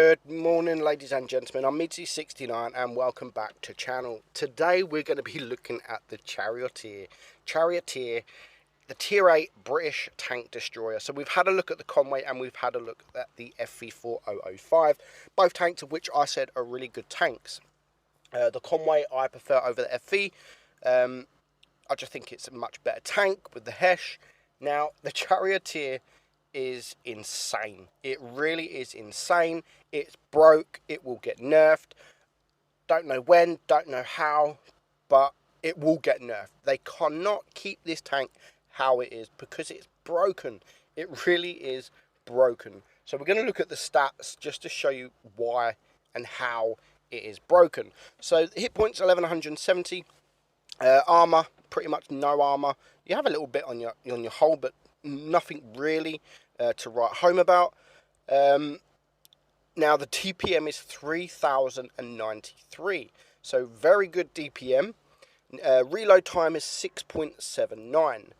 Good morning, ladies and gentlemen. I'm Meadsy69 and welcome back to channel. Today we're going to be looking at the Charioteer, the Tier 8 British tank destroyer. So we've had a look at the Conway and we've had a look at the FV4005, both tanks of which I said are really good tanks. The Conway I prefer over the FV. I just think it's a much better tank with the HESH. Now, the Charioteer is insane. It really is insane. It's broke. It will get nerfed. Don't know when, don't know how, but it will get nerfed. They cannot keep this tank how it is because it's broken. It really is broken. So we're going to look at the stats just to show you why and how it is broken. So hit points 1170, armor pretty much no armor. You have a little bit on your hull, but nothing really to write home about. Now the DPM is 3093, so very good DPM. Reload time is 6.79,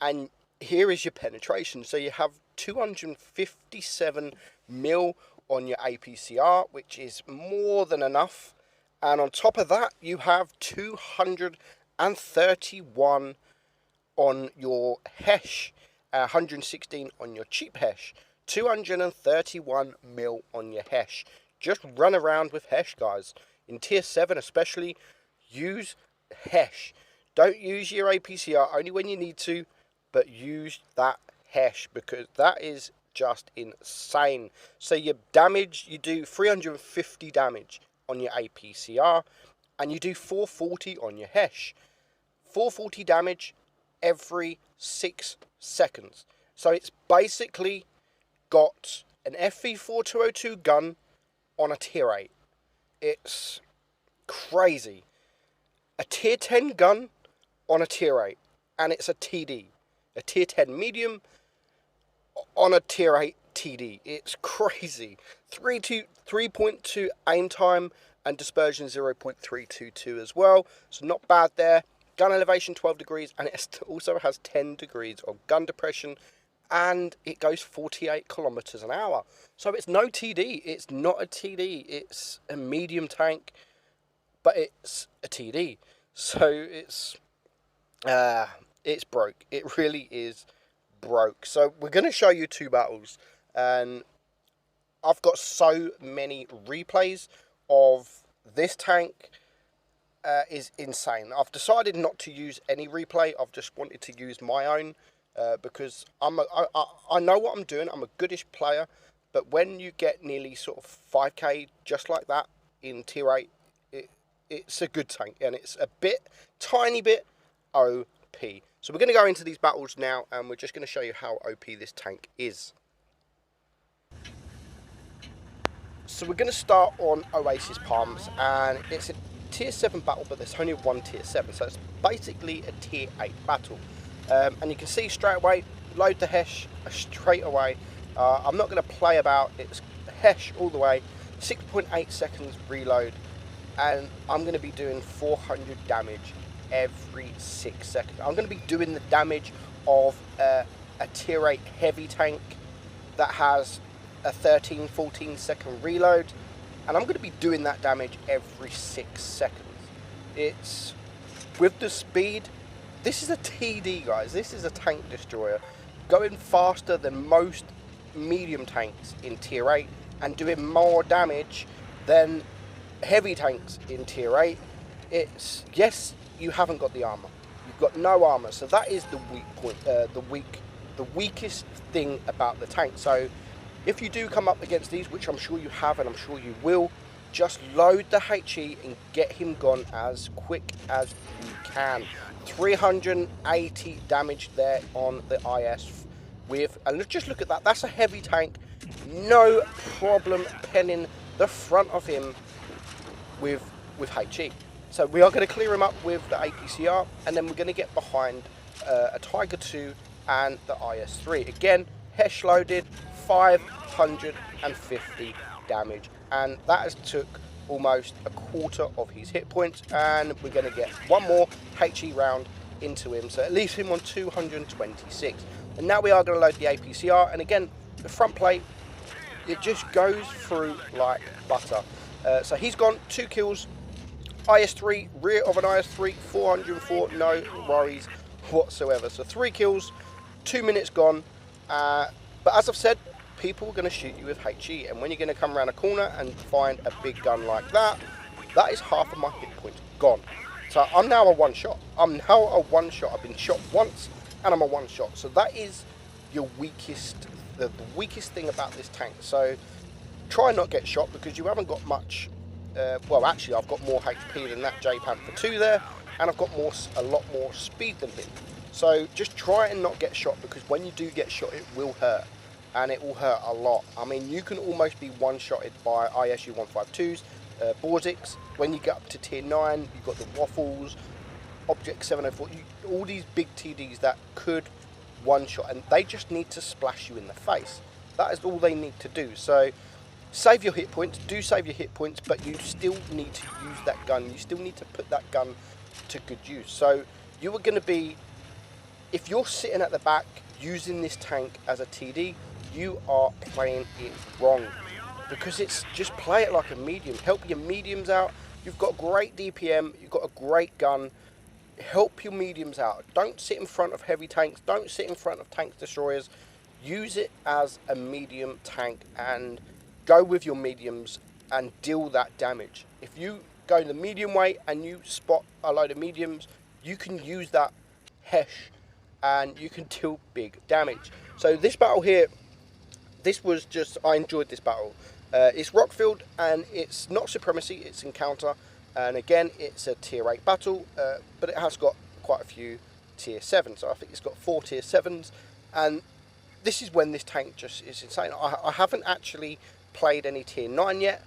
and here is your penetration. So you have 257 mil on your APCR, which is more than enough, and on top of that you have 231 on your HESH, 116 on your cheap HESH, 231 mil on your HESH. Just run around with HESH, guys. In tier 7 especially, use HESH. Don't use your APCR only when you need to, but use that HESH because that is just insane. So your damage, you do 350 damage on your APCR and you do 440 on your HESH. 440 damage every 6 seconds. So it's basically got an FV4202 gun on a tier 8. It's crazy. A tier 10 gun on a tier 8. And it's a TD. A tier 10 medium on a tier 8 TD. It's crazy. 3.2 aim time and dispersion 0.322 as well. So not bad there. Gun elevation 12 degrees, and it also has 10 degrees of gun depression, and it goes 48 kilometers an hour. So it's no TD. It's not a TD. It's a medium tank, but it's a TD. So it's broke. It really is broke. So we're going to show you two battles, and I've got so many replays of this tank. Is insane. I've decided not to use any replay. I've just wanted to use my own because I know what I'm doing. I'm a goodish player, but when you get nearly sort of 5k just like that in tier 8, it's a good tank, and it's a tiny bit OP. So we're going to go into these battles now, and we're just going to show you how OP this tank is. So we're going to start on Oasis Palms, and it's a tier 7 battle, but there's only one tier 7, so it's basically a tier 8 battle. And you can see straight away, load the HESH straight away. I'm not going to play about, it's HESH all the way, 6.8 seconds reload, and I'm going to be doing 400 damage every 6 seconds. I'm going to be doing the damage of a tier 8 heavy tank that has a 13-14 second reload, and I'm going to be doing that damage every 6 seconds. It's with the speed. This is a TD, guys. This is a tank destroyer going faster than most medium tanks in tier 8 and doing more damage than heavy tanks in tier 8. It's, yes, you haven't got the armor. You've got no armor, so that is the weak point. The weakest thing about the tank. So if you do come up against these, which I'm sure you have and I'm sure you will, just load the HE and get him gone as quick as you can. 380 damage there on the IS with, and just look at that, that's a heavy tank, no problem penning the front of him with HE. So we are going to clear him up with the APCR, and then we're going to get behind a Tiger 2 and the IS-3. Again, HESH loaded, 550 damage, and that has took almost a quarter of his hit points, and we're going to get one more HE round into him, so it leaves him on 226. And now we are going to load the APCR, and again, the front plate, It just goes through like butter. So he's gone 2 kills, IS3, rear of an IS3, 404, no worries whatsoever. So 3 kills, 2 minutes gone. But as I've said, people are going to shoot you with HE, and when you're going to come around a corner and find a big gun like that, that is half of my hit points gone. So I'm now a one-shot. I'm now a one-shot. I've been shot once, and I'm a one-shot. So that is your weakest, the weakest thing about this tank. So try not get shot, because you haven't got much. Well, actually, I've got more HP than that J-Panther 2 there, and I've got a lot more speed than him. So just try and not get shot, because when you do get shot, it will hurt, and it will hurt a lot. I mean, you can almost be one-shotted by ISU 152s, Borzics. When you get up to tier 9, you've got the Waffles, Object 704, all these big TDs that could one-shot, and they just need to splash you in the face. That is all they need to do. So save your hit points, do save your hit points, but you still need to use that gun. You still need to put that gun to good use. So you are going to be, if you're sitting at the back using this tank as a TD, you are playing it wrong, because it's just play it like a medium. Help your mediums out. You've got great DPM, you've got a great gun. Help your mediums out. Don't sit in front of heavy tanks. Don't sit in front of tank destroyers. Use it as a medium tank and go with your mediums and deal that damage. If you go the medium way and you spot a load of mediums, you can use that HESH and you can deal big damage. So this battle here, this was just, I enjoyed this battle. It's Rockfield, and it's not Supremacy, it's Encounter. And again, it's a tier 8 battle, but it has got quite a few tier 7s. So I think it's got 4 tier 7s. And this is when this tank just is insane. I haven't actually played any tier 9 yet,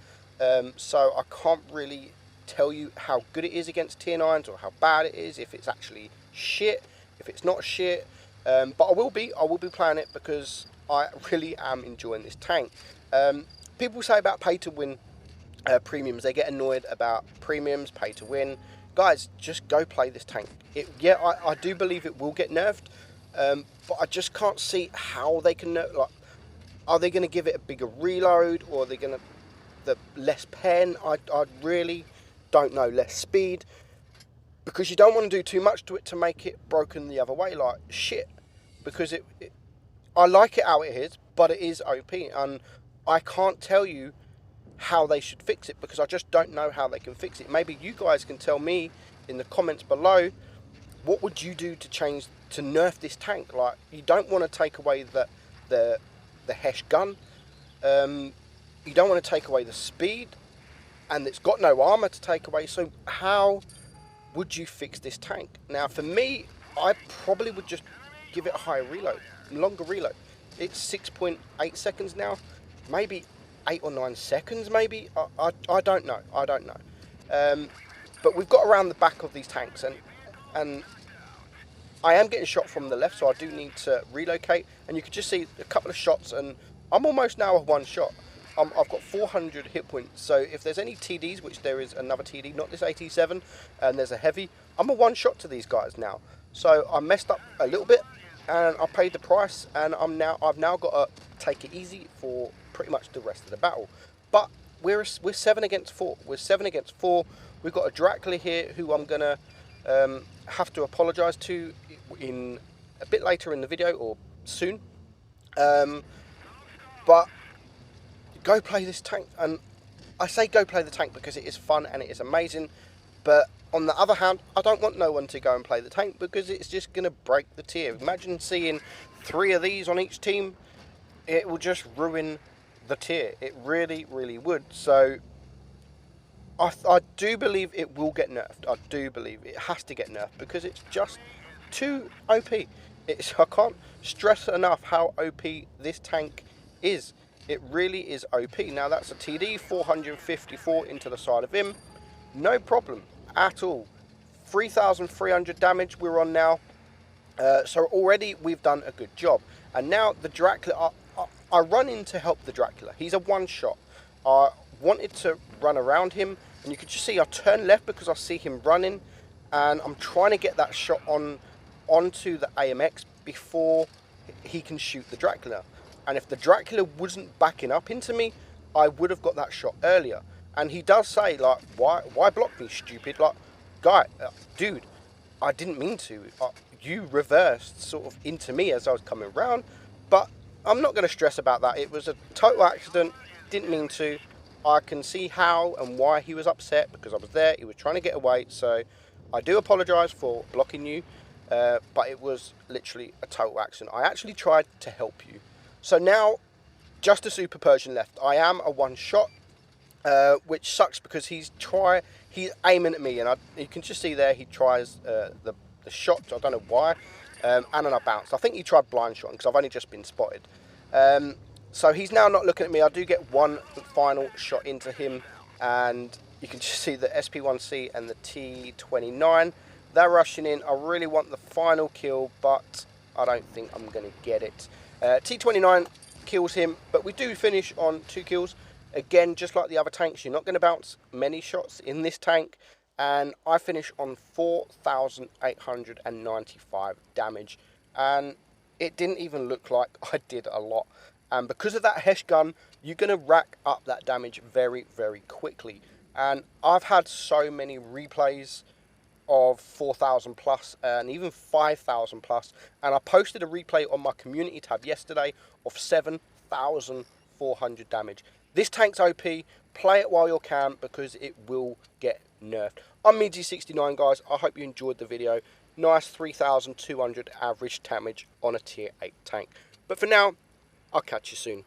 so I can't really tell you how good it is against tier 9s or how bad it is, if it's actually shit, if it's not shit. But I will be playing it, because I really am enjoying this tank. People say about pay to win premiums, they get annoyed about premiums, pay to win. Guys, just go play this tank. Yeah, I do believe it will get nerfed, but I just can't see how they can nerf. Like, are they going to give it a bigger reload, or are they going to the less pen? I really don't know. Less speed, because you don't want to do too much to it to make it broken the other way like shit. Because I like it how it is, but it is OP, and I can't tell you how they should fix it, because I just don't know how they can fix it. Maybe you guys can tell me in the comments below, what would you do to change, to nerf this tank? Like, you don't want to take away the HESH gun, you don't want to take away the speed, and it's got no armour to take away. So how would you fix this tank? Now for me, I probably would just give it a higher reload, longer reload. It's 6.8 seconds now, maybe 8 or 9 seconds maybe. I don't know. But we've got around the back of these tanks, and I am getting shot from the left, so I do need to relocate. And you can just see a couple of shots, and I'm almost now a one shot. I've got 400 hit points, so if there's any TDs, which there is another TD, not this 87, and there's a heavy, I'm a one shot to these guys now. So I messed up a little bit, and I paid the price, and I've now got to take it easy for pretty much the rest of the battle. But we're 7 against 4. We're 7 against 4. We've got a Dracula here who I'm gonna have to apologise to in a bit later in the video, or soon. But go play this tank, and I say go play the tank because it is fun and it is amazing. But on the other hand, I don't want no one to go and play the tank, because it's just going to break the tier. Imagine seeing 3 of these on each team. It will just ruin the tier. It really, really would. So I do believe it will get nerfed. I do believe it has to get nerfed, because it's just too OP. I can't stress enough how OP this tank is. It really is OP. Now that's a TD, 454 into the side of him. No problem at all. 3,300 damage we're on now. So already we've done a good job. And now the Dracula, I run in to help the Dracula. He's a one shot. I wanted to run around him, and you can just see I turn left because I see him running, and I'm trying to get that shot onto the AMX before he can shoot the Dracula. And if the Dracula wasn't backing up into me, I would have got that shot earlier. And he does say, like, why block me, stupid? Like, guy, dude, I didn't mean to. You reversed sort of into me as I was coming round. But I'm not going to stress about that. It was a total accident. Didn't mean to. I can see how and why he was upset, because I was there. He was trying to get away. So I do apologise for blocking you. But it was literally a total accident. I actually tried to help you. So now, just a Super Persian left. I am a one-shot, which sucks because he's aiming at me, and you can just see there he tries the shot. I don't know why, and then I bounced. I think he tried blind shotting because I've only just been spotted. So he's now not looking at me. I do get one final shot into him, and you can just see the SP1C and the T29. They're rushing in. I really want the final kill, but I don't think I'm going to get it. T29 kills him, but we do finish on 2 kills. Again, just like the other tanks, you're not going to bounce many shots in this tank. And I finish on 4,895 damage. And it didn't even look like I did a lot. And because of that HESH gun, you're going to rack up that damage very, very quickly. And I've had so many replays of 4,000 plus and even 5,000 plus, and I posted a replay on my community tab yesterday of 7,400 damage. This tank's OP. Play it while you can, because it will get nerfed. I'm Meadsy69, guys. I hope you enjoyed the video. Nice 3,200 average damage on a tier 8 tank. But for now, I'll catch you soon.